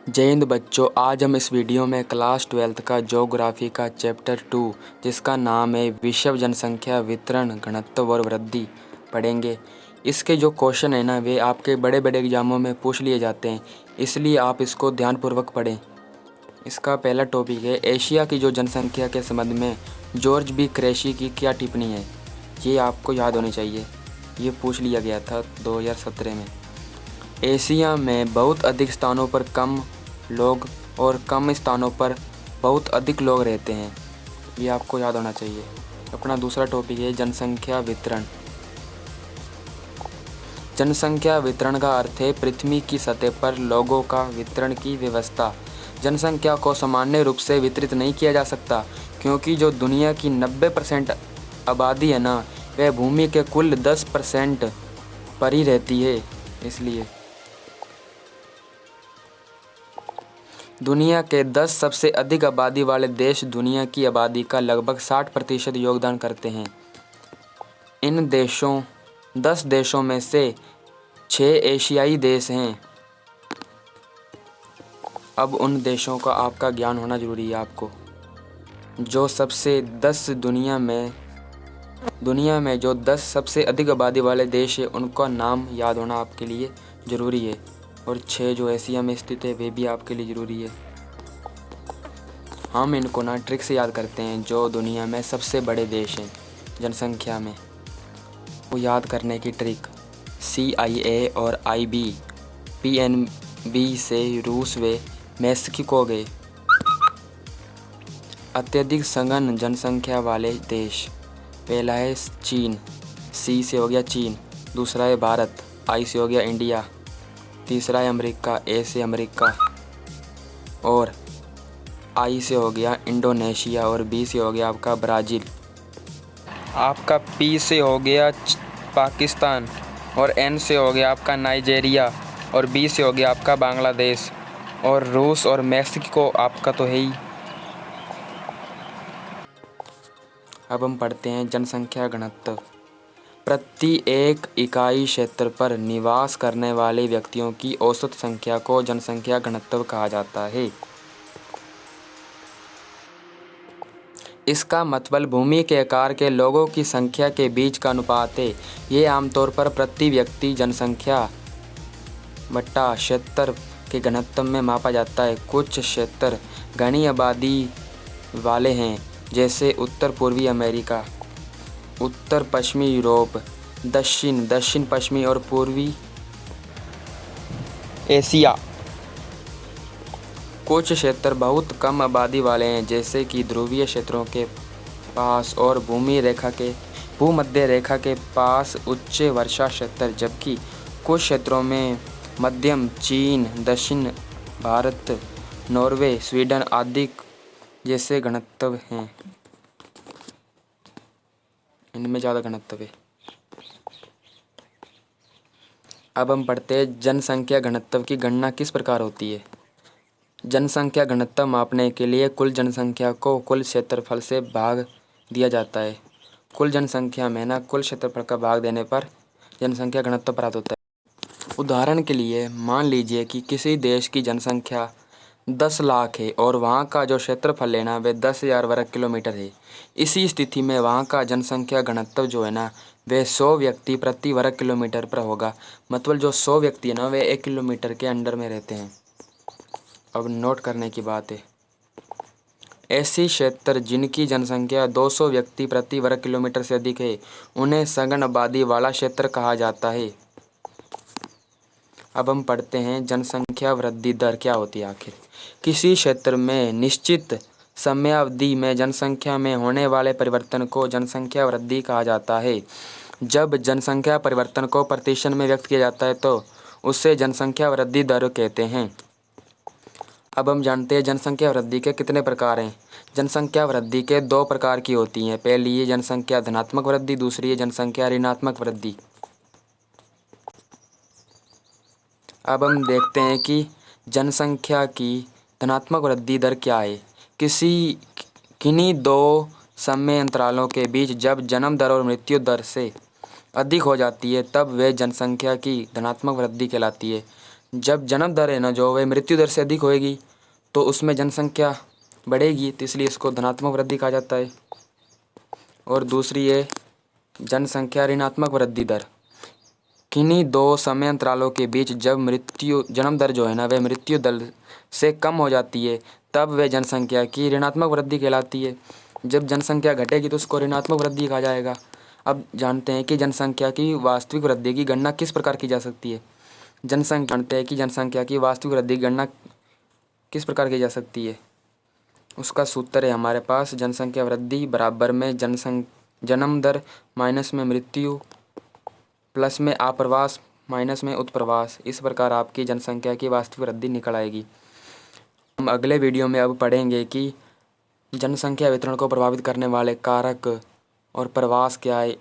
जय हिंद बच्चों। आज हम इस वीडियो में क्लास 12th का ज्योग्राफी का चैप्टर 2 जिसका नाम है विश्व जनसंख्या वितरण घनत्व और वृद्धि पढ़ेंगे। इसके जो क्वेश्चन है ना वे आपके बड़े बड़े एग्जामों में पूछ लिए जाते हैं, इसलिए आप इसको ध्यानपूर्वक पढ़ें। इसका पहला टॉपिक है एशिया की जो जनसंख्या के संबंध में जॉर्ज बी क्रेशी की क्या टिप्पणी है। ये आपको याद होनी चाहिए, ये पूछ लिया गया था 2017 में। एशिया में बहुत अधिक स्थानों पर कम लोग और कम स्थानों पर बहुत अधिक लोग रहते हैं, ये आपको याद होना चाहिए। अपना दूसरा टॉपिक है जनसंख्या वितरण। जनसंख्या वितरण का अर्थ है पृथ्वी की सतह पर लोगों का वितरण की व्यवस्था। जनसंख्या को सामान्य रूप से वितरित नहीं किया जा सकता, क्योंकि जो दुनिया की 90% आबादी है ना वह भूमि के कुल 10% पर ही रहती है। इसलिए दुनिया के 10 सबसे अधिक आबादी वाले देश दुनिया की आबादी का लगभग 60% योगदान करते हैं। इन 10 देशों में से 6 एशियाई देश हैं। अब उन देशों का आपका ज्ञान होना जरूरी है। आपको जो सबसे 10 दुनिया में जो 10 सबसे अधिक आबादी वाले देश है उनका नाम याद होना आपके लिए ज़रूरी है, और 6 जो एशिया में स्थित है वे भी आपके लिए ज़रूरी है। हम इनको ना ट्रिक से याद करते हैं। जो दुनिया में सबसे बड़े देश हैं जनसंख्या में, वो याद करने की ट्रिक CIA और IB, PNB से रूस व मैक्सिको गए। अत्यधिक सघन जनसंख्या वाले देश, पहला है चीन, C से हो गया चीन। दूसरा है भारत, I से हो गया इंडिया। तीसरा है अमेरिका, A से अमेरिका। और I से हो गया इंडोनेशिया, और B से हो गया आपका ब्राज़ील। आपका P से हो गया पाकिस्तान, और N से हो गया आपका नाइजीरिया, और B से हो गया आपका बांग्लादेश, और रूस और मैक्सिको आपका तो है ही। अब हम पढ़ते हैं जनसंख्या घनत्व। प्रति एक इकाई क्षेत्र पर निवास करने वाले व्यक्तियों की औसत संख्या को जनसंख्या घनत्व कहा जाता है। इसका मतलब भूमि के आकार के लोगों की संख्या के बीच का अनुपात है। ये आमतौर पर प्रति व्यक्ति जनसंख्या बट्टा क्षेत्र के घनत्व में मापा जाता है। कुछ क्षेत्र घनी आबादी वाले हैं, जैसे उत्तर पूर्वी अमेरिका, उत्तर पश्चिमी यूरोप, दक्षिण पश्चिमी और पूर्वी एशिया। कुछ क्षेत्र बहुत कम आबादी वाले हैं, जैसे कि ध्रुवीय क्षेत्रों के पास और भूमध्य रेखा के पास उच्च वर्षा क्षेत्र, जबकि कुछ क्षेत्रों में मध्यम चीन, दक्षिण भारत, नॉर्वे, स्वीडन आदि जैसे घनत्व हैं। इनमें ज़्यादा घनत्व है। अब हम पढ़ते हैं जनसंख्या घनत्व की गणना किस प्रकार होती है। जनसंख्या घनत्व मापने के लिए कुल जनसंख्या को कुल क्षेत्रफल से भाग दिया जाता है। कुल जनसंख्या में ना कुल क्षेत्रफल का भाग देने पर जनसंख्या घनत्व प्राप्त होता है। उदाहरण के लिए मान लीजिए कि किसी देश की जनसंख्या 10 लाख है और वहाँ का जो क्षेत्रफल है ना वह 10,000 वर्ग किलोमीटर है। इसी स्थिति में वहाँ का जनसंख्या घनत्व जो है ना वह 100 व्यक्ति प्रति वर्ग किलोमीटर पर होगा। मतलब जो 100 व्यक्ति है ना वे 1 किलोमीटर के अंडर में रहते हैं। अब नोट करने की बात है, ऐसी क्षेत्र जिनकी जनसंख्या 200 व्यक्ति प्रति वर्ग किलोमीटर से अधिक है उन्हें सघन आबादी वाला क्षेत्र कहा जाता है। अब हम पढ़ते हैं जनसंख्या वृद्धि दर क्या होती है आखिर। किसी क्षेत्र में निश्चित समयावधि में जनसंख्या में होने वाले परिवर्तन को जनसंख्या वृद्धि कहा जाता है। जब जनसंख्या परिवर्तन को प्रतिशत में व्यक्त किया जाता है तो उससे जनसंख्या वृद्धि दर कहते हैं। अब हम जानते हैं जनसंख्या वृद्धि के कितने प्रकार हैं। जनसंख्या वृद्धि के 2 प्रकार की होती हैं। पहली है जनसंख्या धनात्मक वृद्धि, दूसरी है जनसंख्या ऋणात्मक वृद्धि। अब हम देखते हैं कि जनसंख्या की धनात्मक वृद्धि दर क्या है। किन्हीं 2 समय अंतरालों के बीच जब जन्म दर और मृत्यु दर से अधिक हो जाती है तब वह जनसंख्या की धनात्मक वृद्धि कहलाती है। जब जन्म दर है ना जो वह मृत्यु दर से अधिक होएगी तो उसमें जनसंख्या बढ़ेगी, तो इसलिए इसको धनात्मक वृद्धि कहा जाता है। और दूसरी है जनसंख्या ऋणात्मक वृद्धि दर। किन्हीं दो समय अंतरालों के बीच जब जन्म दर जो है ना वह मृत्यु दर से कम हो जाती है तब वह जनसंख्या की ऋणात्मक वृद्धि कहलाती है। जब जनसंख्या घटेगी तो उसको ऋणात्मक वृद्धि कहा जाएगा। अब जानते हैं कि जनसंख्या की वास्तविक वृद्धि की गणना किस प्रकार की जा सकती है। जानते हैं कि जनसंख्या की वास्तविक वृद्धि की गणना किस प्रकार की जा सकती है। उसका सूत्र है हमारे पास, जनसंख्या वृद्धि बराबर में जन्म दर माइनस में मृत्यु प्लस में आप्रवास माइनस में उत्प्रवास। इस प्रकार आपकी जनसंख्या की वास्तविक वृद्धि निकल आएगी। हम अगले वीडियो में अब पढ़ेंगे कि जनसंख्या वितरण को प्रभावित करने वाले कारक और प्रवास क्या है,